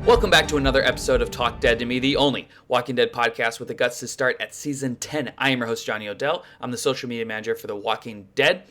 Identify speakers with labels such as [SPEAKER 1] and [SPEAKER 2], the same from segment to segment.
[SPEAKER 1] Welcome back to another episode of Talk Dead to Me, the only Walking Dead podcast with the guts to start at season 10. I am your host, Johnny Odell. I'm the social media manager for The Walking Dead.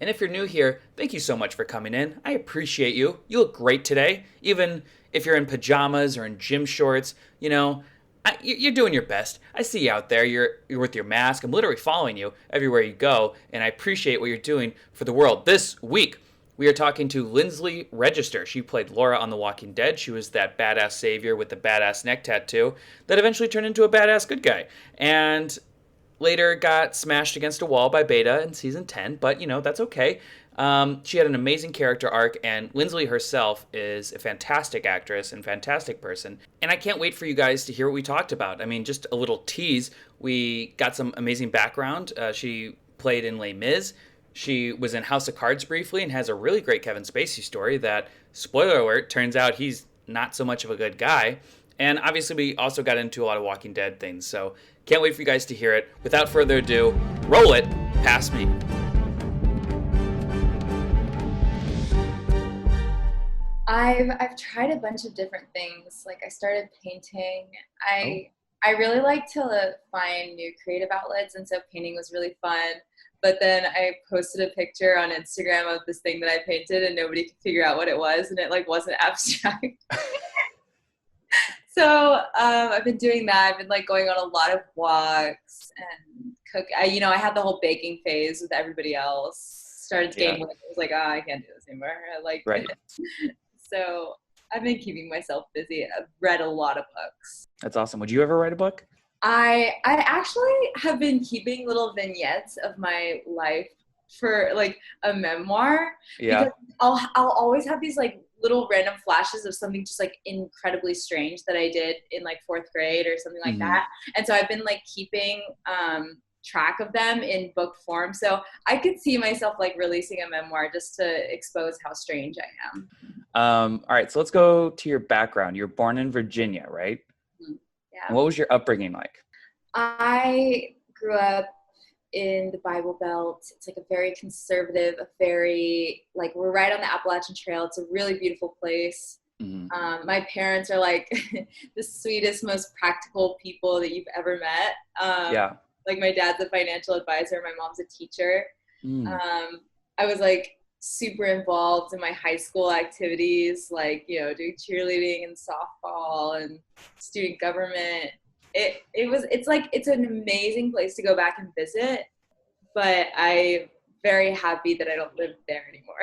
[SPEAKER 1] And if you're new here, thank you so much for coming in. I appreciate you. You look great today. Even if you're in pajamas or in gym shorts, you're doing your best. I see you out there. You're with your mask. I'm literally following you everywhere you go. And I appreciate what you're doing for the world. This week, we are talking to Lindsley Register. She played Laura on The Walking Dead. She was that badass savior with the badass neck tattoo that eventually turned into a badass good guy. And later got smashed against a wall by Beta in season 10, but that's okay. She had an amazing character arc, and Lindsley herself is a fantastic actress and fantastic person. And I can't wait for you guys to hear what we talked about. I mean, just a little tease. We got some amazing background. She played in Les Mis. She was in House of Cards briefly and has a really great Kevin Spacey story that, spoiler alert, turns out he's not so much of a good guy. And obviously we also got into a lot of Walking Dead things, so can't wait for you guys to hear it. Without further ado, roll it, past me.
[SPEAKER 2] I've tried a bunch of different things. Like I started painting. I really like to find new creative outlets, and so painting was really fun. But then I posted a picture on Instagram of this thing that I painted and nobody could figure out what it was, and it wasn't abstract. So I've been doing that. I've been going on a lot of walks and cook. I had the whole baking phase with everybody else. Started to gain weight. I was like, I can't do this anymore.
[SPEAKER 1] Right.
[SPEAKER 2] So I've been keeping myself busy. I've read a lot of books.
[SPEAKER 1] That's awesome. Would you ever write a book?
[SPEAKER 2] I actually have been keeping little vignettes of my life for a memoir.
[SPEAKER 1] Yeah.
[SPEAKER 2] Because I'll always have these little random flashes of something just incredibly strange that I did in fourth grade or something like that. And so I've been keeping track of them in book form. So I could see myself releasing a memoir just to expose how strange I am.
[SPEAKER 1] All right, so let's go to your background. You're born in Virginia, right?
[SPEAKER 2] Yeah.
[SPEAKER 1] And what was your upbringing like?
[SPEAKER 2] I grew up in the Bible Belt. It's a very conservative, we're right on the Appalachian Trail. It's a really beautiful place.
[SPEAKER 1] Mm-hmm.
[SPEAKER 2] My parents are the sweetest, most practical people that you've ever met.
[SPEAKER 1] Yeah.
[SPEAKER 2] My dad's a financial advisor. My mom's a teacher. I was super involved in my high school activities, doing cheerleading and softball and student government. It's an amazing place to go back and visit, but I'm very happy that I don't live there anymore.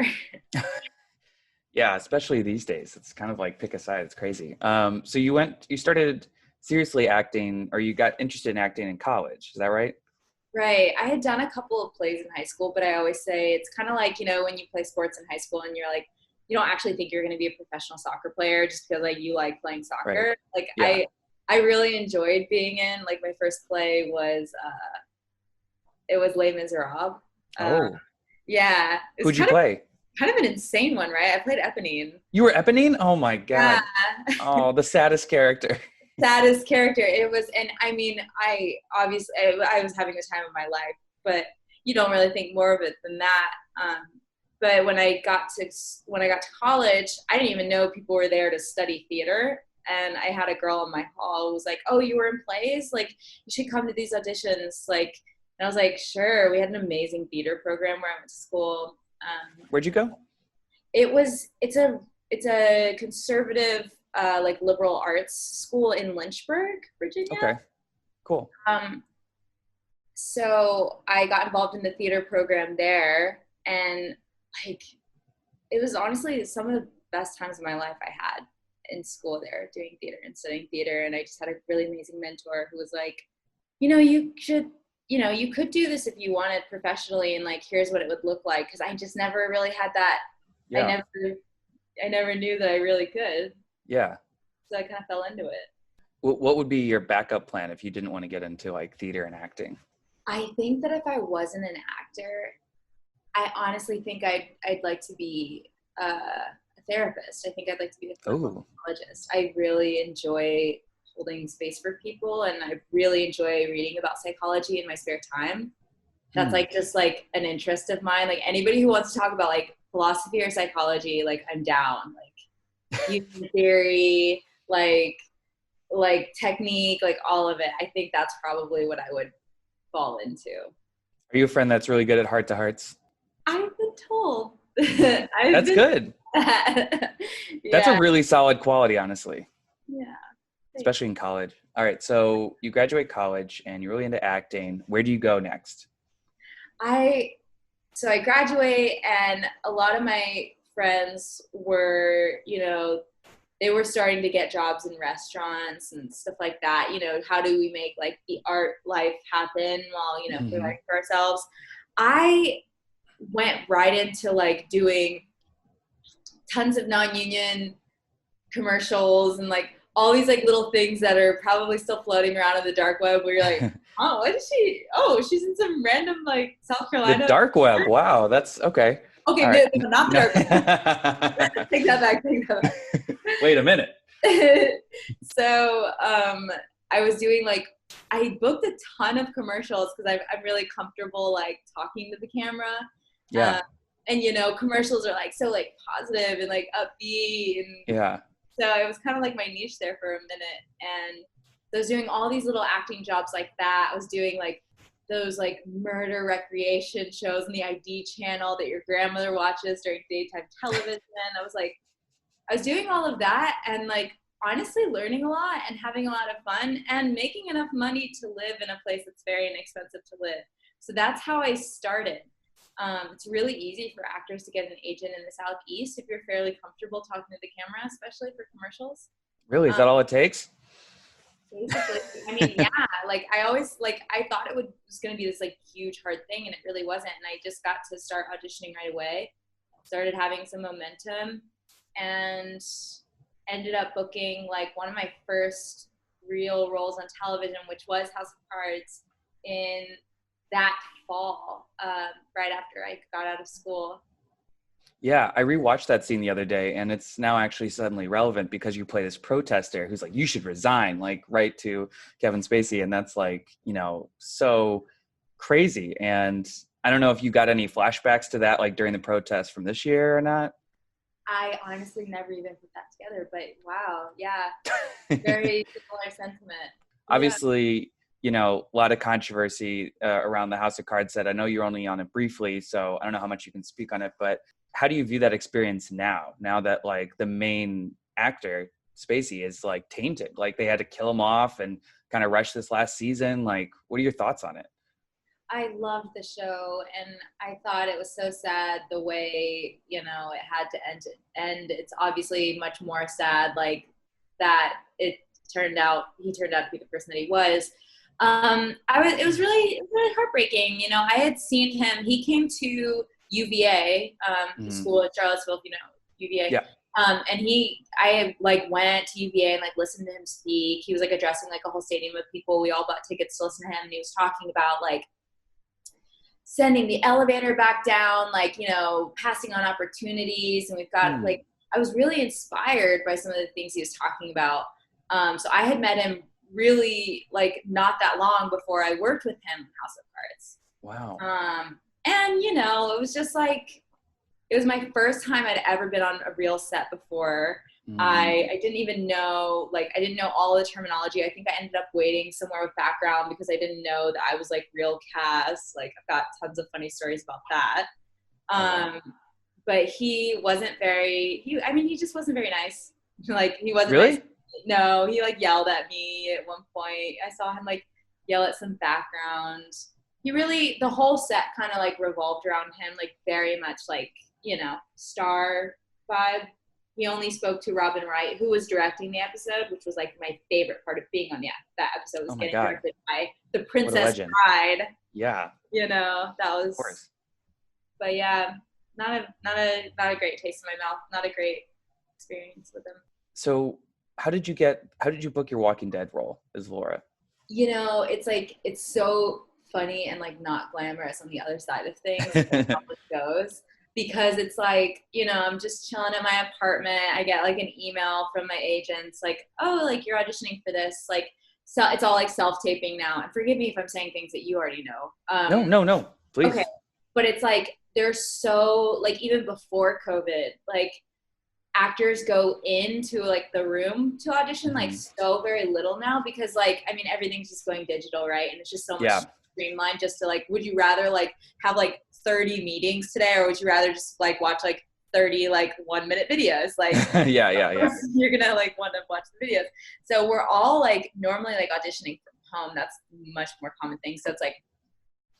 [SPEAKER 1] Yeah, especially these days. It's kind of pick a side. It's crazy. So you started seriously acting, or you got interested in acting in college. Is that right?
[SPEAKER 2] Right. I had done a couple of plays in high school, but I always say it's kind of when you play sports in high school and you're you don't actually think you're going to be a professional soccer player just because you like playing soccer.
[SPEAKER 1] Right. Yeah.
[SPEAKER 2] I really enjoyed being in, my first play was, it was Les Miserables. Yeah.
[SPEAKER 1] Who'd you play?
[SPEAKER 2] Kind of an insane one, right? I played Eponine.
[SPEAKER 1] You were Eponine? Oh my God.
[SPEAKER 2] Yeah.
[SPEAKER 1] Oh, the saddest character.
[SPEAKER 2] Saddest character. It was, and I mean, I was having the time of my life, but you don't really think more of it than that. But when I got to college, I didn't even know people were there to study theater. And I had a girl in my hall who was like, "Oh, you were in plays? You should come to these auditions." And I was like, "Sure." We had an amazing theater program where I went to school.
[SPEAKER 1] Where'd you go?
[SPEAKER 2] It's a conservative, liberal arts school in Lynchburg, Virginia.
[SPEAKER 1] Okay, cool.
[SPEAKER 2] So I got involved in the theater program there, and it was honestly some of the best times of my life I had in school there, doing theater and studying theater. And I just had a really amazing mentor who was you could do this if you wanted professionally, and here's what it would look like. Cause I just never really had that. Yeah. I never knew that I really could.
[SPEAKER 1] Yeah.
[SPEAKER 2] So I kind of fell into it.
[SPEAKER 1] What would be your backup plan if you didn't want to get into theater and acting? I
[SPEAKER 2] think that if I wasn't an actor, I honestly think I'd like to be a therapist. I think I'd like to be a psychologist. I really enjoy holding space for people, and I really enjoy reading about psychology in my spare time. That's just an interest of mine. Anybody who wants to talk about philosophy or psychology, I'm down. Human theory, like technique, like all of it. I think that's probably what I would fall into.
[SPEAKER 1] Are you a friend that's really good at heart-to-hearts?
[SPEAKER 2] I've been told.
[SPEAKER 1] That's good. That's a
[SPEAKER 2] Yeah.
[SPEAKER 1] really solid quality, honestly,
[SPEAKER 2] Yeah.
[SPEAKER 1] especially in college. All right, so you graduate college and you're really into acting. Where do you go next?
[SPEAKER 2] So I graduate, and a lot of my friends were, they were starting to get jobs in restaurants and stuff like that. How do we make like the art life happen while, we're writing for ourselves? I went right into like doing tons of non-union commercials and like all these like little things that are probably still floating around in the dark web where you're like, oh, what is she? Oh, she's in some random like South Carolina.
[SPEAKER 1] The dark web. Wow, that's okay.
[SPEAKER 2] Okay,
[SPEAKER 1] All right.
[SPEAKER 2] not the dark web. Take that back.
[SPEAKER 1] Wait a minute.
[SPEAKER 2] So I was doing like, I booked a ton of commercials because I'm really comfortable like talking to the camera.
[SPEAKER 1] Yeah.
[SPEAKER 2] And commercials are like so like positive and like upbeat, and
[SPEAKER 1] Yeah.
[SPEAKER 2] so it was kind of like my niche there for a minute. And so I was doing all these little acting jobs like that. I was doing like those like murder recreation shows on the ID channel that your grandmother watches during daytime television. I was doing all of that and like honestly learning a lot and having a lot of fun and making enough money to live in a place that's very inexpensive to live. So that's how I started. It's really easy for actors to get an agent in the Southeast if you're fairly comfortable talking to the camera, especially for commercials.
[SPEAKER 1] Really? Is that all it takes?
[SPEAKER 2] Basically, I mean, yeah, like I always, like, I thought it was going to be this like huge hard thing, and it really wasn't. And I just got to start auditioning right away, started having some momentum, and ended up booking like one of my first real roles on television, which was House of Cards, in that fall, right after I got out of school.
[SPEAKER 1] Yeah, I rewatched that scene the other day, and it's now actually suddenly relevant because you play this protester who's like, you should resign, like right to Kevin Spacey. And that's like, so crazy. And I don't know if you got any flashbacks to that, like during the protest from this year or not.
[SPEAKER 2] I honestly never even put that together, but wow. Yeah. Very similar sentiment.
[SPEAKER 1] Obviously, a lot of controversy around the House of Cards set. I know you're only on it briefly, so I don't know how much you can speak on it, but how do you view that experience now that like the main actor, Spacey, is like tainted? Like they had to kill him off and kind of rush this last season. Like, what are your thoughts on it?
[SPEAKER 2] I loved the show, and I thought it was so sad the way, it had to end. It's obviously much more sad, like that he turned out to be the person that he was. It was really heartbreaking. I had seen him, he came to UVA, the school in Charlottesville, UVA.
[SPEAKER 1] Yeah.
[SPEAKER 2] And I went to UVA and like listened to him speak. He was like addressing like a whole stadium of people. We all bought tickets to listen to him, and he was talking about like sending the elevator back down, like, passing on opportunities. And we've got like, I was really inspired by some of the things he was talking about. So I had met him really like not that long before I worked with him in House of Cards.
[SPEAKER 1] Wow.
[SPEAKER 2] And it was just like, it was my first time I'd ever been on a real set before. I didn't even know, I didn't know all the terminology. I think I ended up waiting somewhere with background because I didn't know that I was like real cast. Like I've got tons of funny stories about that. But he wasn't he just wasn't very nice. Like he wasn't
[SPEAKER 1] really
[SPEAKER 2] nice. No, he like yelled at me at one point. I saw him like yell at some background. The whole set kind of like revolved around him, like very much like, star vibe. He only spoke to Robin Wright, who was directing the episode, which was like my favorite part of being on that episode, was getting directed by the Princess Bride.
[SPEAKER 1] Yeah.
[SPEAKER 2] That was,
[SPEAKER 1] of course.
[SPEAKER 2] But yeah, not a great taste in my mouth. Not a great experience with him.
[SPEAKER 1] So how did you book your Walking Dead role as Laura?
[SPEAKER 2] It's so funny and like not glamorous on the other side of things. How it goes. Because it's like, I'm just chilling in my apartment. I get like an email from my agents like, oh, like you're auditioning for this. Like, so it's all like self-taping now. And forgive me if I'm saying things that you already know.
[SPEAKER 1] No, please. Okay.
[SPEAKER 2] But it's like, they're so like, even before COVID, like actors go into like the room to audition like
[SPEAKER 1] Mhm.
[SPEAKER 2] so very little now, because like, I mean, everything's just going digital, right? And it's just so much
[SPEAKER 1] Yeah.
[SPEAKER 2] streamlined. Just to like, would you rather like have like 30 meetings today, or would you rather just like watch like 30 like 1-minute videos? Like,
[SPEAKER 1] Yeah,
[SPEAKER 2] of
[SPEAKER 1] yeah, yeah.
[SPEAKER 2] course you're gonna like want to watch the videos. So we're all like normally like auditioning from home. That's much more common thing. So it's like,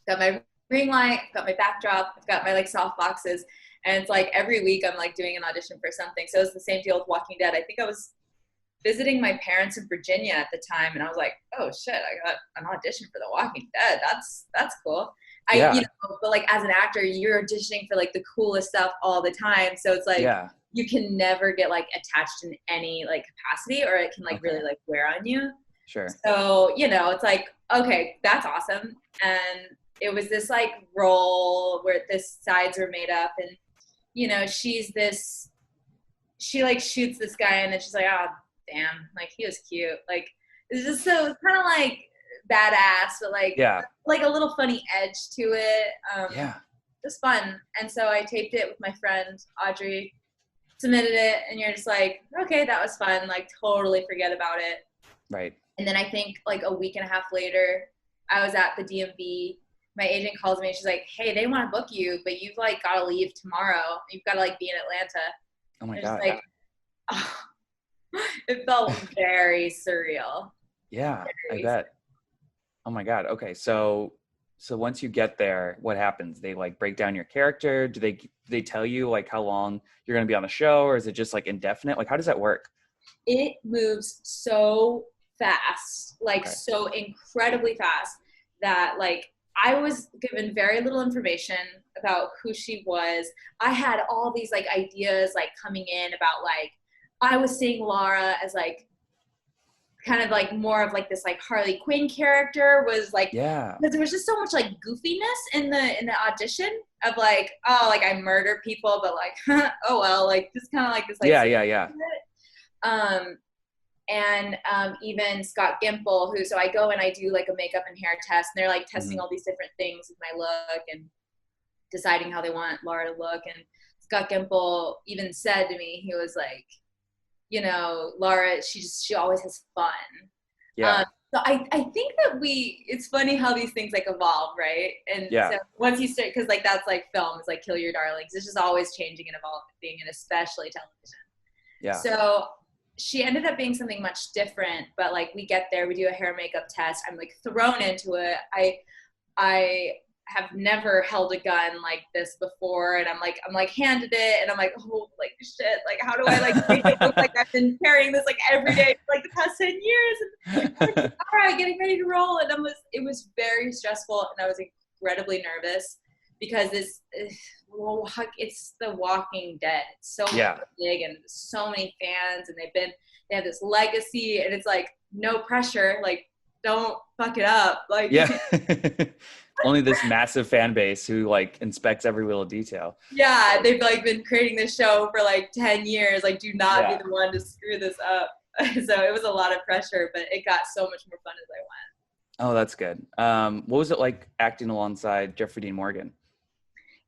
[SPEAKER 2] got my ring light, got my backdrop, I've got my like soft boxes, and it's like every week I'm like doing an audition for something. So it's the same deal with Walking Dead. I think I was visiting my parents in Virginia at the time, and I was like, oh shit, I got an audition for The Walking Dead. That's cool.
[SPEAKER 1] Yeah.
[SPEAKER 2] But like as an actor, you're auditioning for like the coolest stuff all the time. So it's like
[SPEAKER 1] Yeah.
[SPEAKER 2] you can never get like attached in any like capacity, or it can like
[SPEAKER 1] Okay.
[SPEAKER 2] really like wear on you.
[SPEAKER 1] Sure.
[SPEAKER 2] So, it's like, okay, that's awesome. And it was this like role where the sides were made up, and she like shoots this guy, and then she's like, oh damn, like he was cute. Like it's just so kind of like badass, but
[SPEAKER 1] Yeah.
[SPEAKER 2] like a little funny edge to it.
[SPEAKER 1] Yeah.
[SPEAKER 2] Just fun. And so I taped it with my friend Audrey, submitted it, and you're just like, okay, that was fun. Like totally forget about it.
[SPEAKER 1] Right.
[SPEAKER 2] And then I think like a week and a half later, I was at the DMV. My agent calls me and she's like, hey, they want to book you, but you've like got to leave tomorrow. You've got to like be in Atlanta.
[SPEAKER 1] Oh my
[SPEAKER 2] And
[SPEAKER 1] God.
[SPEAKER 2] like, oh, it felt very surreal.
[SPEAKER 1] Yeah, I
[SPEAKER 2] Very
[SPEAKER 1] bet. Oh my God. Okay. So once you get there, what happens? They like break down your character. Do they tell you like how long you're going to be on the show, or is it just like indefinite? Like, how does that work?
[SPEAKER 2] It moves so fast, like
[SPEAKER 1] Okay.
[SPEAKER 2] so incredibly fast, that like I was given very little information about who she was. I had all these like ideas like coming in about like I was seeing Laura as like kind of like more of like this like Harley Quinn character, was like,
[SPEAKER 1] Yeah.
[SPEAKER 2] because there was just so much like goofiness in the audition of like, oh, like I murder people, but like oh well, like just kind of like this like
[SPEAKER 1] Yeah. Yeah. Yeah.
[SPEAKER 2] um and even Scott Gimple, so I go and I do like a makeup and hair test, and they're like testing
[SPEAKER 1] Mhm.
[SPEAKER 2] all these different things with my look and deciding how they want Laura to look. And Scott Gimple even said to me, he was like, Laura, she always has fun.
[SPEAKER 1] Yeah.
[SPEAKER 2] So I think that it's funny how these things like evolve, right? And
[SPEAKER 1] Yeah.
[SPEAKER 2] so once you start, because like that's like film, is like Kill Your Darlings. It's just always changing and evolving, and especially television.
[SPEAKER 1] Yeah.
[SPEAKER 2] So she ended up being something much different, but like we get there, we do a hair makeup test. I'm like thrown into it. I have never held a gun like this before, and I'm like handed it, and I'm like, oh, like shit, like how do I like make it look like I've been carrying this like every day for like the past 10 years? And I'm like, all right, getting ready to roll, and it was very stressful, and I was incredibly nervous because it's The Walking Dead. It's so
[SPEAKER 1] Yeah.
[SPEAKER 2] big, and so many fans, and they have this legacy, and it's like no pressure, like don't fuck it up, like
[SPEAKER 1] Yeah. Only this massive fan base who like inspects every little detail.
[SPEAKER 2] yeah, they've like been creating this show for like 10 years. Like, do not
[SPEAKER 1] Yeah.
[SPEAKER 2] be the one to screw this up. So it was a lot of pressure, but it got so much more fun as I went.
[SPEAKER 1] Oh, that's good. What was it like acting alongside Jeffrey Dean Morgan?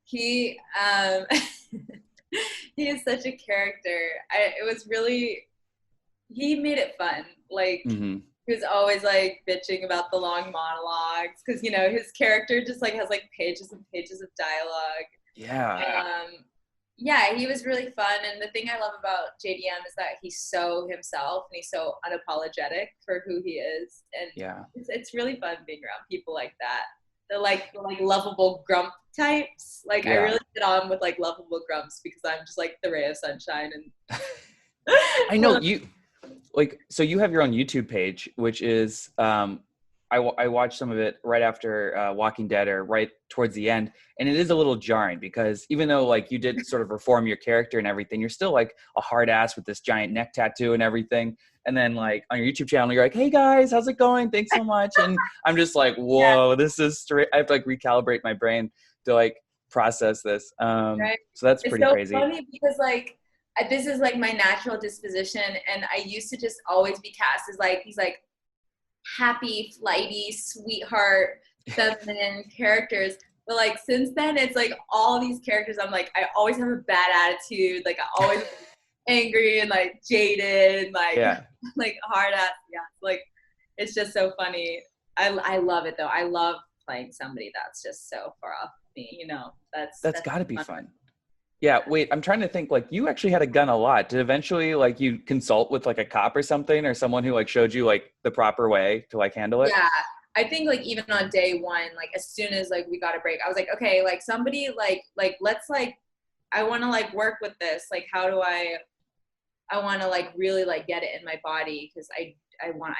[SPEAKER 2] He he is such a character. He made it fun. Like
[SPEAKER 1] Mm-hmm.
[SPEAKER 2] he was always like bitching about the long monologues, because his character just like has like pages and pages of dialogue.
[SPEAKER 1] Yeah.
[SPEAKER 2] Yeah, he was really fun. And the thing I love about JDM is that he's so himself, and he's so unapologetic for who he is. And
[SPEAKER 1] Yeah.
[SPEAKER 2] it's really fun being around people like that. The lovable grump types. Like I
[SPEAKER 1] Yeah.
[SPEAKER 2] really get on with like lovable grumps, because I'm just like the ray of sunshine. And
[SPEAKER 1] I know you like, so you have your own YouTube page, which is, I watched some of it right after Walking Dead, or right towards the end. And it is a little jarring because even though like you did sort of reform your character and everything, you're still like a hard ass with this giant neck tattoo and everything. And then like on your YouTube channel, you're like, hey guys, how's it going? Thanks so much. And I'm just like, whoa, this is straight. I have to like recalibrate my brain to like process this.
[SPEAKER 2] right?
[SPEAKER 1] So that's
[SPEAKER 2] It's
[SPEAKER 1] pretty
[SPEAKER 2] so
[SPEAKER 1] crazy.
[SPEAKER 2] funny because like this is like my natural disposition, and I used to just always be cast as like these like happy, flighty, sweetheart, feminine characters. But like since then, it's like all these characters. I'm like, I always have a bad attitude. Like I always angry and like jaded and like
[SPEAKER 1] Yeah.
[SPEAKER 2] like hard ass. Yeah, like it's just so funny. I love it though. I love playing somebody that's just so far off me. You know,
[SPEAKER 1] That's
[SPEAKER 2] that's
[SPEAKER 1] got to be
[SPEAKER 2] fun.
[SPEAKER 1] fun. Yeah, wait, I'm trying to think, like, you actually had a gun a lot. Did eventually, like, you consult with, like, a cop or something, or someone who, like, showed you, like, the proper way to, like, handle it?
[SPEAKER 2] Yeah, I think like even on day one, like as soon as like we got a break, I was like, okay, like somebody like let's like I want to like work with this. Like how do I want to like really like get it in my body because I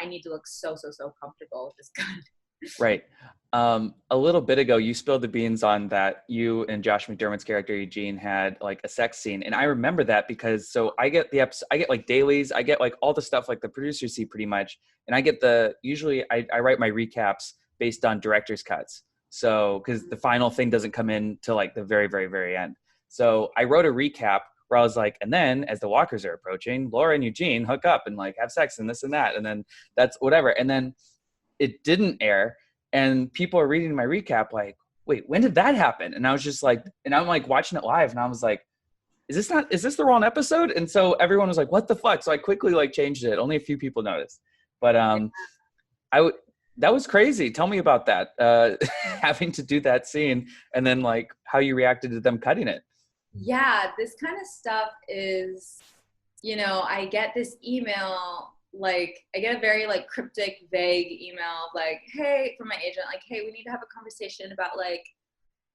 [SPEAKER 2] need to look so comfortable with this gun.
[SPEAKER 1] Right. A little bit ago, you spilled the beans on that you and Josh McDermott's character Eugene had like a sex scene, and I remember that because so I get the episode, I get like dailies, I get like all the stuff like the producers see pretty much, and I get usually I write my recaps based on director's cuts, so because the final thing doesn't come in till like the very end. So I wrote a recap where I was like, and then as the walkers are approaching, Laura and Eugene hook up and like have sex and this and that, and then that's whatever, and then it didn't air, and people are reading my recap like, wait, when did that happen? And I was just like, and I'm like watching it live and I was like, is this the wrong episode? And so everyone was like, what the fuck? So I quickly like changed it. Only a few people noticed, but that was crazy. Tell me about that, having to do that scene and then like how you reacted to them cutting it.
[SPEAKER 2] Yeah, this kind of stuff is, you know, I get this email, like I get a very like cryptic, vague email of like, hey, from my agent, like, hey, we need to have a conversation about like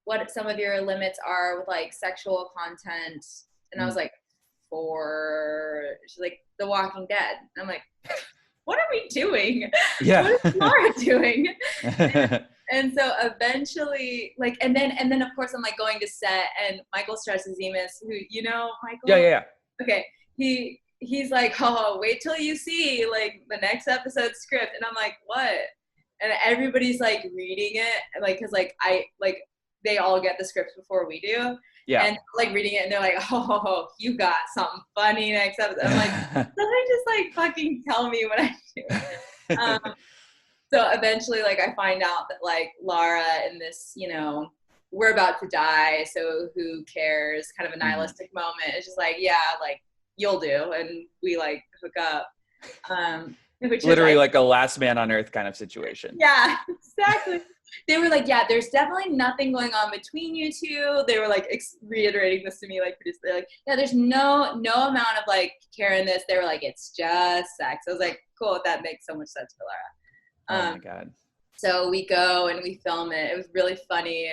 [SPEAKER 2] what some of your limits are with like sexual content. And I was like, she's like, The Walking Dead. And I'm like, what are we doing?
[SPEAKER 1] Yeah.
[SPEAKER 2] What is Laura doing? And so eventually, like, and then of course I'm like going to set, and Michael Straczynski, who, you know, Michael?
[SPEAKER 1] Yeah.
[SPEAKER 2] Okay. He's like, oh, wait till you see like the next episode script. And I'm like, what? And everybody's like reading it, like, cause like they all get the scripts before we do.
[SPEAKER 1] Yeah.
[SPEAKER 2] And like reading it and they're like, oh, you got something funny next episode. I'm like, somebody just like fucking tell me what I do. So eventually, like, I find out that, like, Lara in this, you know, we're about to die, so who cares, kind of a nihilistic moment. It's just like, yeah, like, you'll do. And we, like, hook up. Which
[SPEAKER 1] literally
[SPEAKER 2] is,
[SPEAKER 1] like a last man on earth kind of situation.
[SPEAKER 2] Yeah, exactly. They were like, yeah, there's definitely nothing going on between you two. They were, like, reiterating this to me, like, they're like, yeah, there's no amount of, like, care in this. They were like, it's just sex. I was like, cool, that makes so much sense for Lara.
[SPEAKER 1] Oh my God.
[SPEAKER 2] So we go and we film it. It was really funny.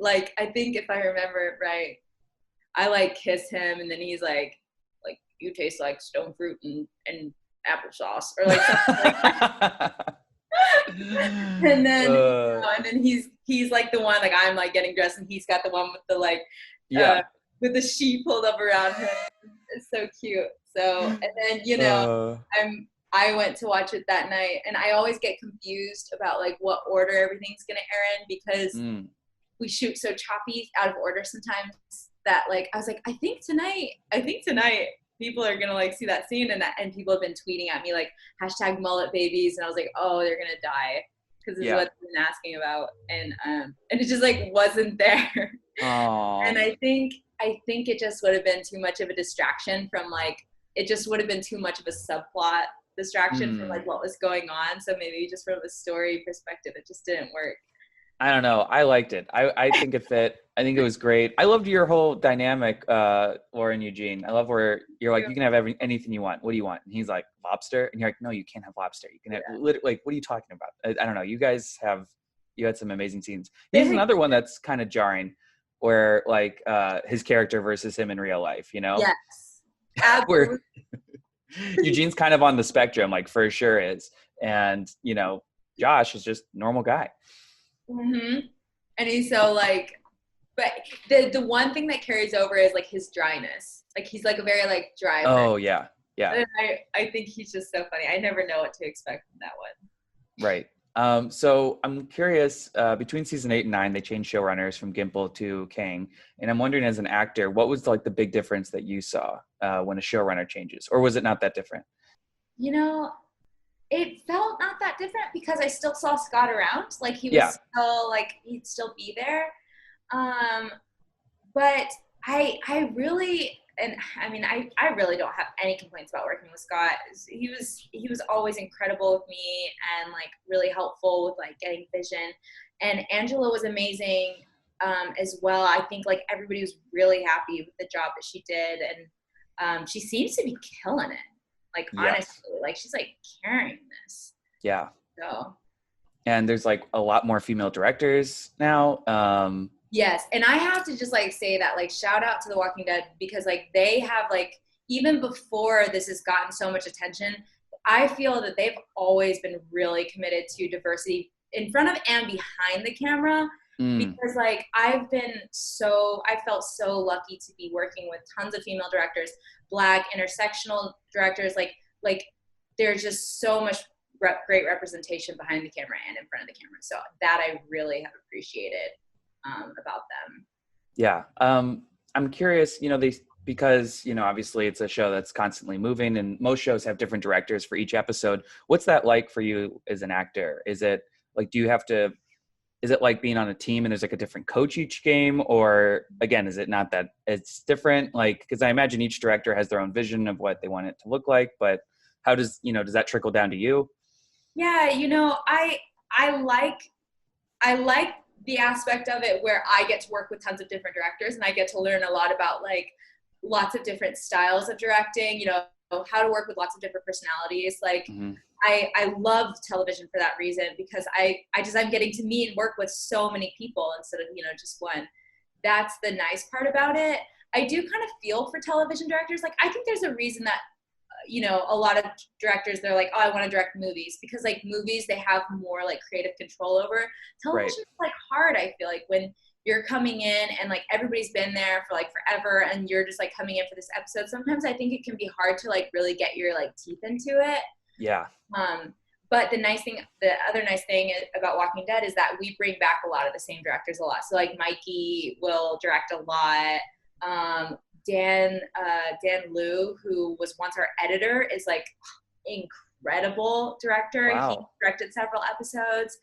[SPEAKER 2] Like, I think if I remember it right, I like kiss him and then he's like, you taste like stone fruit and applesauce or like something like that. And then and then he's like the one, like I'm like getting dressed and he's got the one with the like with the sheet pulled up around him. It's so cute. So and then, you know, I went to watch it that night, and I always get confused about like what order everything's gonna air in because we shoot so choppy out of order sometimes that like I was like, I think tonight people are gonna like see that scene, and people have been tweeting at me like hashtag mullet babies, and I was like, oh, they're gonna die because this is what they've been asking about, and it just like wasn't there. And I think it just would have been too much of a distraction from like it just would have been too much of a subplot distraction from like what was going on. So maybe just from a story perspective, it just didn't work.
[SPEAKER 1] I don't know. I liked it. I think it fit. I think it was great. I loved your whole dynamic, Laura and Eugene. I love where you're like, you can have anything you want. What do you want? And he's like, lobster. And you're like, no, you can't have lobster. You can have like, what are you talking about? I don't know. You had some amazing scenes. Here's another one that's kind of jarring where like his character versus him in real life, you know?
[SPEAKER 2] Yes. Absolutely.
[SPEAKER 1] Where Eugene's kind of on the spectrum, like for sure is. And, you know, Josh is just a normal guy.
[SPEAKER 2] And he's so like, but the one thing that carries over is like his dryness. Like he's like a very like dry person.
[SPEAKER 1] Oh yeah.
[SPEAKER 2] And I think he's just so funny. I never know what to expect from that one.
[SPEAKER 1] Right. So I'm curious, between season 8 and 9, they changed showrunners from Gimple to Kang. And I'm wondering, as an actor, what was like the big difference that you saw when a showrunner changes? Or was it not that different?
[SPEAKER 2] You know, it felt not that different because I still saw Scott around. Like he was still like, he'd still be there. But I really, and I mean, I really don't have any complaints about working with Scott. He was always incredible with me and like really helpful with like getting vision. And Angela was amazing as well. I think like everybody was really happy with the job that she did, and she seems to be killing it. Like honestly, like she's like carrying this.
[SPEAKER 1] Yeah.
[SPEAKER 2] So.
[SPEAKER 1] And there's like a lot more female directors now.
[SPEAKER 2] Yes, and I have to just like say that like shout out to The Walking Dead, because like they have like, even before this has gotten so much attention, I feel that they've always been really committed to diversity in front of and behind the camera. Because like I felt so lucky to be working with tons of female directors, Black, intersectional directors, like there's just so much great representation behind the camera and in front of the camera. So that I really have appreciated about them.
[SPEAKER 1] Yeah. I'm curious, because, obviously it's a show that's constantly moving and most shows have different directors for each episode. What's that like for you as an actor? Is it like, is it like being on a team and there's like a different coach each game? Or again, is it not that it's different? Like, because I imagine each director has their own vision of what they want it to look like, but how does that trickle down to you?
[SPEAKER 2] Yeah, I like the aspect of it where I get to work with tons of different directors and I get to learn a lot about like lots of different styles of directing, how to work with lots of different personalities. Like I love television for that reason, because I'm getting to meet and work with so many people instead of, just one. That's the nice part about it. I do kind of feel for television directors. Like I think there's a reason that a lot of directors, they're like, oh, I want to direct movies, because like movies, they have more like creative control over. Television is like hard, I feel like, when you're coming in and like everybody's been there for like forever and you're just like coming in for this episode. Sometimes I think it can be hard to like really get your like teeth into it.
[SPEAKER 1] Yeah.
[SPEAKER 2] But the other nice thing about Walking Dead is that we bring back a lot of the same directors a lot. So like Mikey will direct a lot. Dan Liu, who was once our editor, is like incredible director.
[SPEAKER 1] Wow.
[SPEAKER 2] He directed several episodes.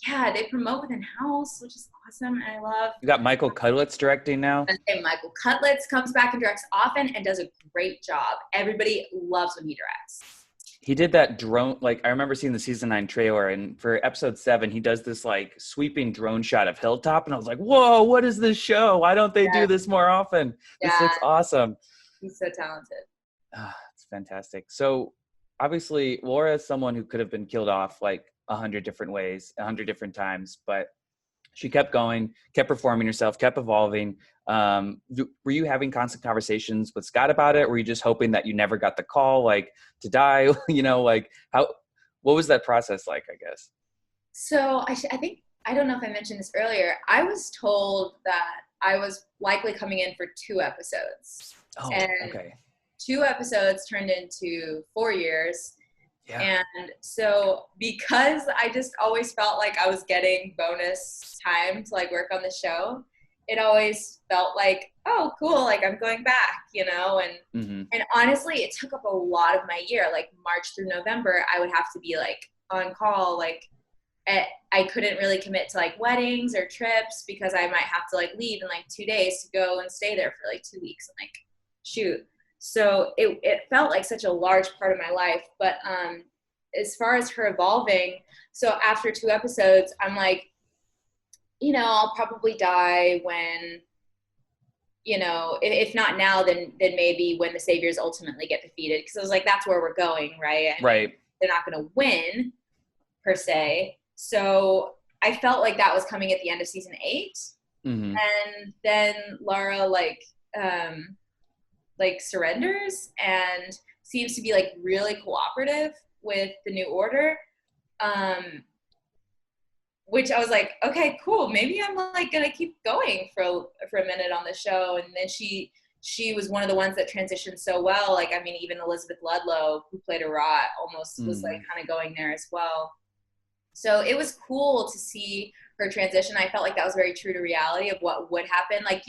[SPEAKER 2] Yeah, they promote within house, which is awesome, and I love.
[SPEAKER 1] You got Michael Cudlitz directing now.
[SPEAKER 2] And Michael Cudlitz comes back and directs often and does a great job. Everybody loves when he directs.
[SPEAKER 1] He did that drone, like I remember seeing the season 9 trailer, and for episode 7, he does this like sweeping drone shot of Hilltop, and I was like, whoa, what is this show? Why don't they do this more often?
[SPEAKER 2] Yeah.
[SPEAKER 1] This looks awesome.
[SPEAKER 2] He's so talented.
[SPEAKER 1] It's fantastic. So obviously Laura is someone who could have been killed off like 100 different ways, 100 different times, but she kept going, kept performing herself, kept evolving. Were you having constant conversations with Scott about it? Were you just hoping that you never got the call, like to die? Like what was that process like, I guess?
[SPEAKER 2] So I don't know if I mentioned this earlier. I was told that I was likely coming in for 2 episodes.
[SPEAKER 1] Oh,
[SPEAKER 2] and
[SPEAKER 1] okay.
[SPEAKER 2] 2 episodes turned into 4 years.
[SPEAKER 1] Yeah.
[SPEAKER 2] And so because I just always felt like I was getting bonus time to like work on the show, it always felt like, oh, cool, like I'm going back, and honestly, it took up a lot of my year. Like March through November, I would have to be like on call. Like I couldn't really commit to like weddings or trips because I might have to like leave in like 2 days to go and stay there for like 2 weeks and like shoot. So it felt like such a large part of my life. But as far as her evolving, so after 2 episodes, I'm like, I'll probably die when, if not now, then maybe when the saviors ultimately get defeated. Because I was like, that's where we're going, right?
[SPEAKER 1] Right.
[SPEAKER 2] They're not going to win, per se. So I felt like that was coming at the end of season 8. And then Laura, surrenders and seems to be like really cooperative with the New Order. Which I was like, okay, cool. Maybe I'm like gonna keep going for a minute on the show. And then she was one of the ones that transitioned so well. Like, I mean, even Elizabeth Ludlow, who played a Rot, almost was like kind of going there as well. So it was cool to see her transition. I felt like that was very true to reality of what would happen. Like,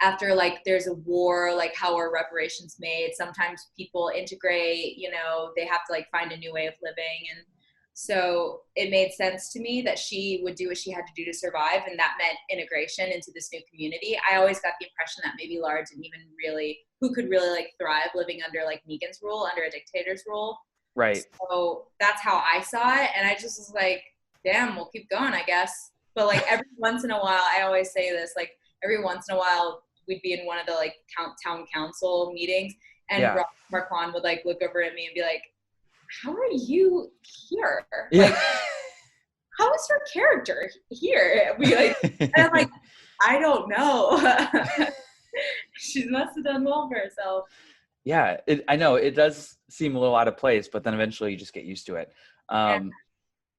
[SPEAKER 2] after like there's a war, like how are reparations made? Sometimes people integrate, they have to like find a new way of living. And So it made sense to me that she would do what she had to do to survive, and that meant integration into this new community. I always got the impression that maybe Lara didn't even really, who could really like thrive living under like Negan's rule, under a dictator's rule.
[SPEAKER 1] Right.
[SPEAKER 2] So that's how I saw it, and I just was like, damn, we'll keep going, I guess. But like every once in a while, I always say this, like every once in a while, we'd be in one of the like town council meetings, and
[SPEAKER 1] Yeah.
[SPEAKER 2] Marquand would like look over at me and be like, how are you here?
[SPEAKER 1] Yeah.
[SPEAKER 2] Like, how is her character here? We like, and I'm like, I don't know. She must have done well for herself.
[SPEAKER 1] Yeah, I know it does seem a little out of place, but then eventually you just get used to it.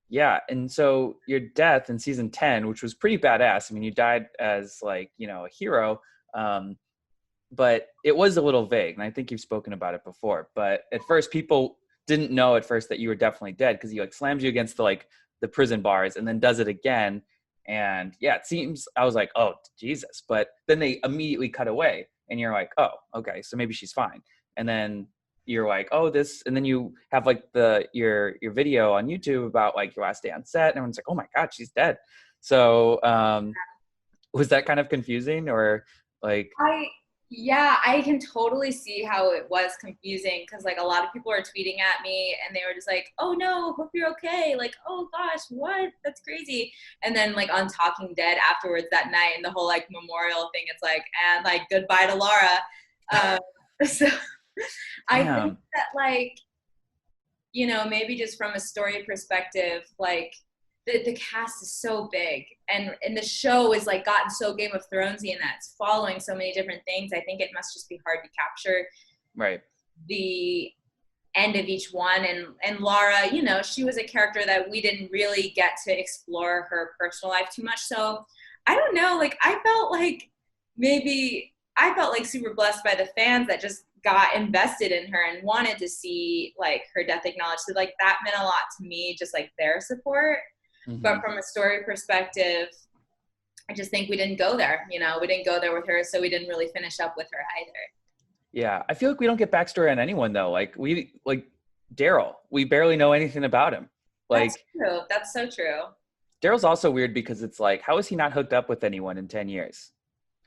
[SPEAKER 1] Yeah, and so your death in season 10, which was pretty badass. I mean, you died as like, you know, a hero, but it was a little vague, and I think you've spoken about it before. But at first, people didn't know at first that you were definitely dead because he like slams you against the prison bars and then does it again. And yeah, it seems, I was like, oh Jesus, but then they immediately cut away, and you're like, oh, okay, so maybe she's fine. And then you're like, oh, this, and then you have like your video on YouTube about like your last day on set, and everyone's like, oh my God, she's dead. So was that kind of confusing, or like?
[SPEAKER 2] Yeah, I can totally see how it was confusing, because like a lot of people are tweeting at me and they were just like, oh no, hope you're okay. Like, oh gosh, what? That's crazy. And then like on Talking Dead afterwards that night, and the whole like memorial thing, it's like, and like goodbye to Lara. So I think that like, you know, maybe just from a story perspective, like the cast is so big, and the show is like gotten so Game of Thronesy, and that's following so many different things. I think it must just be hard to capture the end of each one. And Lara, you know, she was a character that we didn't really get to explore her personal life too much. So I don't know, like I felt like super blessed by the fans that just got invested in her and wanted to see like her death acknowledged. So like that meant a lot to me, just like their support. Mm-hmm. But from a story perspective, I just think we didn't go there. You know, we didn't go there with her, so we didn't really finish up with her either.
[SPEAKER 1] Yeah, I feel like we don't get backstory on anyone though. Like Daryl, we barely know anything about him. Like,
[SPEAKER 2] that's true. That's so true.
[SPEAKER 1] Daryl's also weird because it's like, how is he not hooked up with anyone in 10 years?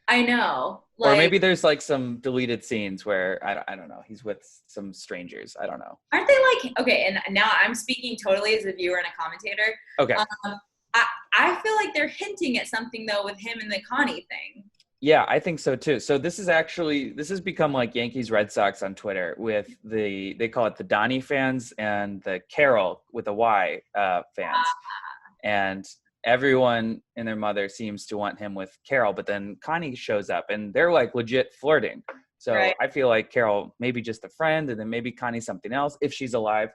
[SPEAKER 2] I know.
[SPEAKER 1] Like, or maybe there's like some deleted scenes where I don't know, he's with some strangers. I don't know.
[SPEAKER 2] Aren't they like, okay, and now I'm speaking totally as a viewer and a commentator.
[SPEAKER 1] Okay.
[SPEAKER 2] I feel like they're hinting at something though with him and the Connie thing.
[SPEAKER 1] Yeah, I think so too. So this has become like Yankees Red Sox on Twitter with they call it the Donnie fans and the Carol with a Y fans. And everyone and their mother seems to want him with Carol, but then Connie shows up and they're like legit flirting. So right. I feel like Carol maybe just a friend, and then maybe Connie something else if she's alive.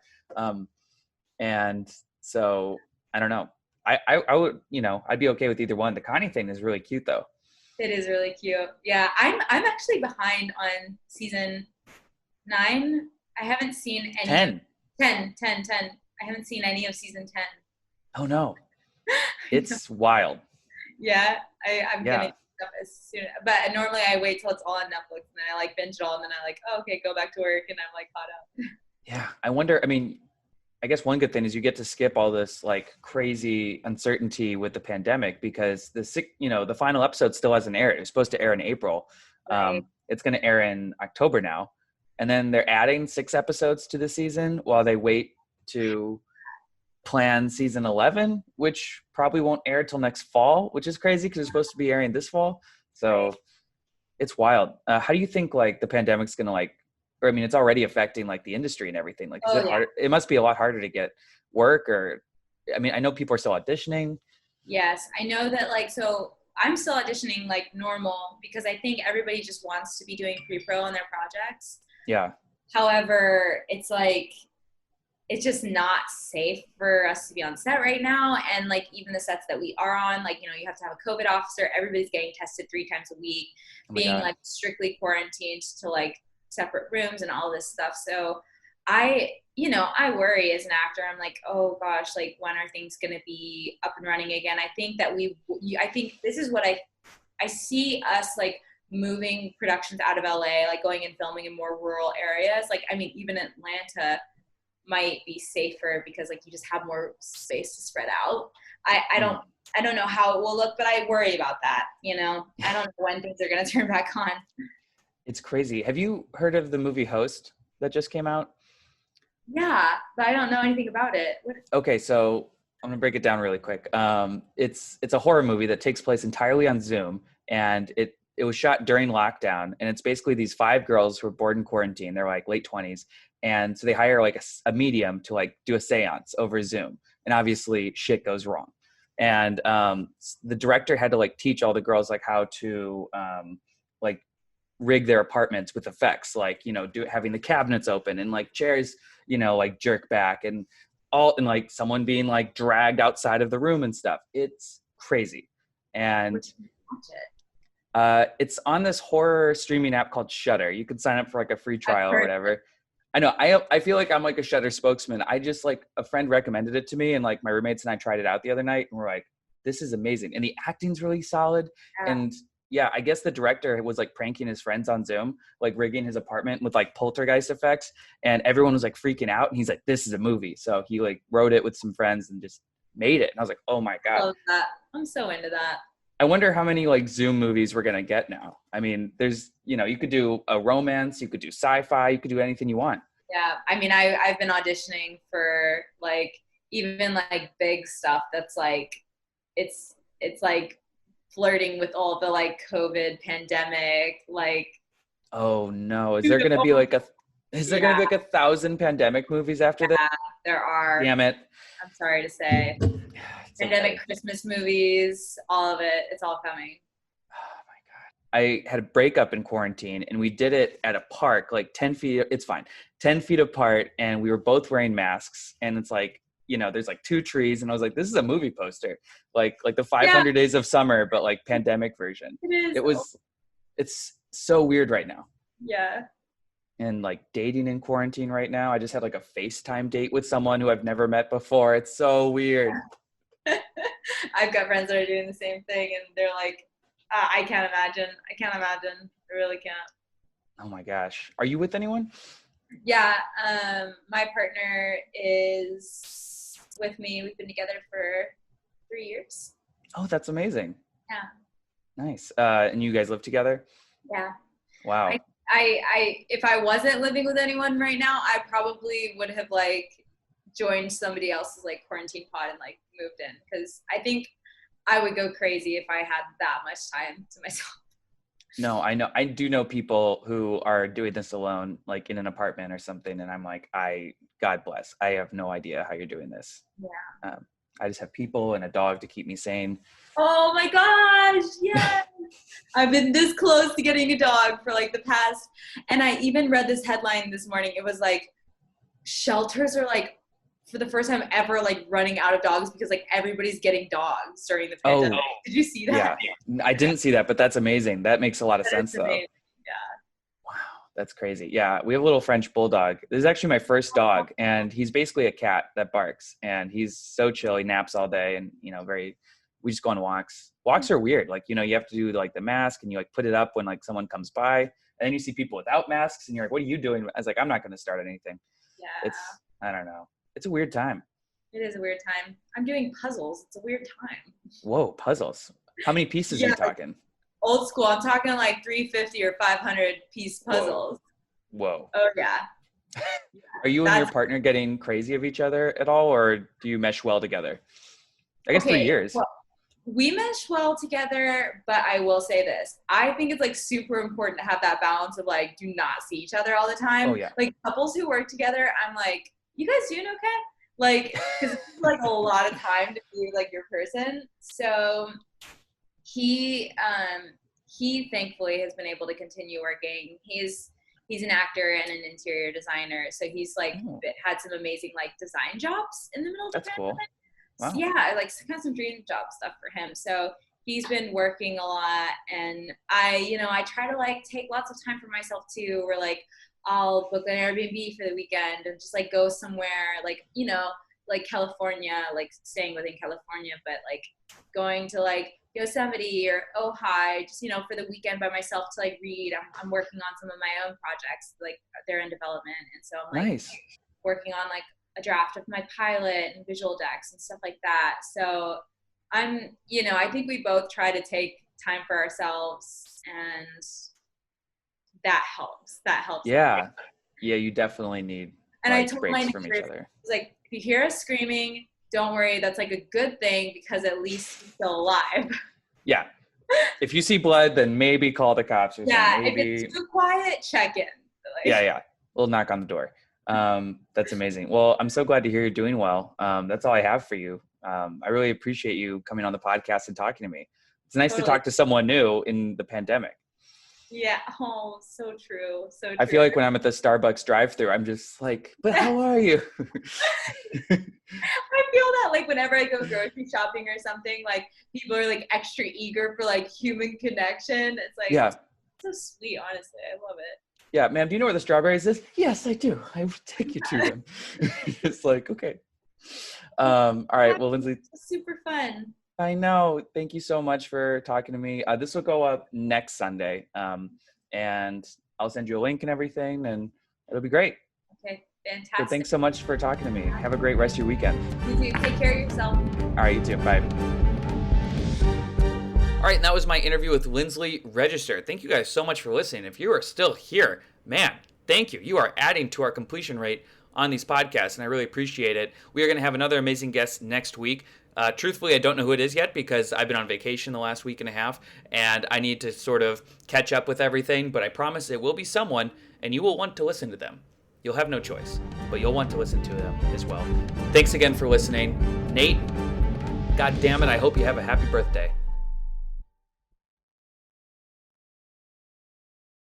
[SPEAKER 1] And so I don't know. I would, you know, I'd be okay with either one. The Connie thing is really cute though.
[SPEAKER 2] It is really cute. Yeah, I'm actually behind on season 9. I haven't seen any 10. I haven't seen any of season 10.
[SPEAKER 1] Oh no. It's wild.
[SPEAKER 2] Yeah, I'm gonna get up as soon. But normally I wait till it's all on Netflix, and then I like binge it all, and then I like, oh, okay, go back to work, and I'm like caught up.
[SPEAKER 1] Yeah, I wonder. I mean, I guess one good thing is you get to skip all this like crazy uncertainty with the pandemic, because the final episode still hasn't aired. It's supposed to air in April. Right. It's going to air in October now, and then they're adding 6 episodes to the season while they wait to plan season 11, which probably won't air till next fall, which is crazy because it's supposed to be airing this fall. So it's wild. How do you think like the pandemic's going to like, or I mean, it's already affecting like the industry and everything. Like, is it hard? It must be a lot harder to get work, or, I mean, I know people are still auditioning.
[SPEAKER 2] Yes, I know that like, so I'm still auditioning like normal, because I think everybody just wants to be doing pre-pro on their projects.
[SPEAKER 1] Yeah.
[SPEAKER 2] However, it's like, it's just not safe for us to be on set right now. And like, even the sets that we are on, like, you know, you have to have a COVID officer. Everybody's getting tested 3 times a week, being like strictly quarantined to like separate rooms and all this stuff. So I worry as an actor. I'm like, oh gosh, like when are things going to be up and running again? I think that I think this is what I see us like moving productions out of LA, like going and filming in more rural areas. Like, I mean, even Atlanta, might be safer because like you just have more space to spread out. I don't know how it will look, but I worry about that, you know. I don't know when things are going to turn back on.
[SPEAKER 1] It's crazy. Have you heard of the movie Host that just came out?
[SPEAKER 2] Yeah, but I don't know anything about it.
[SPEAKER 1] Okay, so I'm gonna break it down really quick. It's a horror movie that takes place entirely on Zoom, and it was shot during lockdown, and it's basically these 5 girls who are bored in quarantine. They're like late 20s, and so they hire like a medium to like do a seance over Zoom, and obviously shit goes wrong. And the director had to like teach all the girls like how to like rig their apartments with effects, like, you know, having the cabinets open and like chairs, you know, like jerk back and all, and like someone being like dragged outside of the room and stuff. It's crazy. And it's on this horror streaming app called Shudder. You can sign up for like a free trial or whatever. I know. I feel like I'm like a Shudder spokesman. I just like a friend recommended it to me, and like my roommates and I tried it out the other night, and we're like, this is amazing. And the acting's really solid. And yeah, I guess the director was like pranking his friends on Zoom, like rigging his apartment with like poltergeist effects, and everyone was like freaking out. And he's like, this is a movie. So he like wrote it with some friends and just made it. And I was like, oh my God.
[SPEAKER 2] I love that. I'm so into that.
[SPEAKER 1] I wonder how many like Zoom movies we're going to get now. I mean, there's, you know, you could do a romance, you could do sci-fi, you could do anything you want.
[SPEAKER 2] Yeah. I mean, I've been auditioning for like, even like big stuff that's like, it's like flirting with all the like COVID pandemic, like. Oh
[SPEAKER 1] no. Is there going to be like going to be like 1,000 pandemic movies after this?
[SPEAKER 2] There are.
[SPEAKER 1] Damn it.
[SPEAKER 2] I'm sorry to say. Pandemic Christmas movies, all of it. It's all coming.
[SPEAKER 1] Oh my God. I had a breakup in quarantine, and we did it at a park, like 10 feet. It's fine. 10 feet apart. And we were both wearing masks. And it's like, you know, there's like 2 trees. And I was like, this is a movie poster, like the 500 Days of Summer, but like pandemic version.
[SPEAKER 2] It is.
[SPEAKER 1] It's so weird right now.
[SPEAKER 2] Yeah.
[SPEAKER 1] And like dating in quarantine right now. I just had like a FaceTime date with someone who I've never met before. It's so weird.
[SPEAKER 2] I've got friends that are doing the same thing, and they're like, I can't imagine. I really can't.
[SPEAKER 1] Oh my gosh. Are you with anyone?
[SPEAKER 2] Yeah. My partner is with me. We've been together for 3 years.
[SPEAKER 1] Oh, that's amazing.
[SPEAKER 2] Yeah.
[SPEAKER 1] Nice. And you guys live together?
[SPEAKER 2] Yeah.
[SPEAKER 1] Wow.
[SPEAKER 2] I if I wasn't living with anyone right now, I probably would have like joined somebody else's like quarantine pod and like moved in, because I think I would go crazy if I had that much time to myself.
[SPEAKER 1] No, I know. I do know people who are doing this alone, like in an apartment or something. And I'm like, God bless. I have no idea how you're doing this.
[SPEAKER 2] Yeah.
[SPEAKER 1] I just have people and a dog to keep me sane.
[SPEAKER 2] Oh my gosh. Yeah. I've been this close to getting a dog for like the past, and I even read this headline this morning. It was like, shelters are like, for the first time ever, like running out of dogs because like everybody's getting dogs during the pandemic. Oh, did you see that?
[SPEAKER 1] Yeah, I didn't see that, but that's amazing. That makes a lot of sense though.
[SPEAKER 2] Yeah.
[SPEAKER 1] Wow, that's crazy. Yeah, we have a little French bulldog. This is actually my first dog, and he's basically a cat that barks, and he's so chill. He naps all day, and you know, we just go on walks. Walks are weird. Like, you know, you have to do like the mask, and you like put it up when like someone comes by, and then you see people without masks, and you're like, what are you doing? I was like, I'm not going to start anything.
[SPEAKER 2] Yeah.
[SPEAKER 1] I don't know. It's a weird time.
[SPEAKER 2] It is a weird time. I'm doing puzzles. It's a weird time.
[SPEAKER 1] Whoa, puzzles. How many pieces are you talking?
[SPEAKER 2] Old school. I'm talking like 350 or 500 piece puzzles.
[SPEAKER 1] Whoa.
[SPEAKER 2] Oh, yeah.
[SPEAKER 1] Are you and your partner getting crazy of each other at all, or do you mesh well together? I guess 3 years.
[SPEAKER 2] Well, we mesh well together, but I will say this. I think it's like super important to have that balance of like, do not see each other all the time.
[SPEAKER 1] Oh, yeah.
[SPEAKER 2] Like couples who work together, I'm like, you guys doing okay? Like, because it's like a lot of time to be like your person. So he thankfully has been able to continue working. He's an actor and an interior designer. So he's like had some amazing like design jobs in the middle of the pandemic.
[SPEAKER 1] Cool. Wow.
[SPEAKER 2] So, yeah, like kind of some dream job stuff for him. So he's been working a lot, and I try to like take lots of time for myself too, where like I'll book an Airbnb for the weekend and just like go somewhere like, you know, like California, like staying within California, but like going to like Yosemite or Ojai, just, you know, for the weekend by myself to like read. I'm working on some of my own projects, like they're in development. And so I'm like working on like a draft of my pilot and visual decks and stuff like that. So I think we both try to take time for ourselves, and that helps.
[SPEAKER 1] Yeah. Yeah, you definitely need
[SPEAKER 2] and I told
[SPEAKER 1] breaks
[SPEAKER 2] my
[SPEAKER 1] from each
[SPEAKER 2] neighbors,
[SPEAKER 1] other.
[SPEAKER 2] like, if you hear us screaming, don't worry, that's like a good thing, because at least we're still alive.
[SPEAKER 1] Yeah. If you see blood, then maybe call the cops or something.
[SPEAKER 2] If it's too quiet, check in.
[SPEAKER 1] Yeah. We'll knock on the door. That's amazing. Well, I'm so glad to hear you're doing well. That's all I have for you. I really appreciate you coming on the podcast and talking to me. It's nice to talk to someone new in the pandemic.
[SPEAKER 2] Yeah. Oh, so true. So true.
[SPEAKER 1] I feel like when I'm at the Starbucks drive-thru, I'm just like, but how are you?
[SPEAKER 2] I feel that, like, whenever I go grocery shopping or something, like, people are like extra eager for like human connection. It's like,
[SPEAKER 1] yeah,
[SPEAKER 2] so sweet. Honestly, I love it.
[SPEAKER 1] Yeah, ma'am, do you know where the strawberries is? Yes, I do. I will take you to them. It's like, okay. All right. Well, Lindsley.
[SPEAKER 2] Super fun.
[SPEAKER 1] I know. Thank you so much for talking to me. This will go up next Sunday. And I'll send you a link and everything, and it'll be great.
[SPEAKER 2] Okay. Fantastic.
[SPEAKER 1] So thanks so much for talking to me. Have a great rest of your weekend.
[SPEAKER 2] You too. Take care of yourself.
[SPEAKER 1] All right, you too. Bye. All right, and that was my interview with Lindsley Register. Thank you guys so much for listening. If you are still here, man, thank you. You are adding to our completion rate on these podcasts, and I really appreciate it. We are going to have another amazing guest next week. Truthfully, I don't know who it is yet, because I've been on vacation the last week and a half, and I need to sort of catch up with everything, but I promise it will be someone, and you will want to listen to them. You'll have no choice, but you'll want to listen to them as well. Thanks again for listening. Nate, God damn it, I hope you have a happy birthday.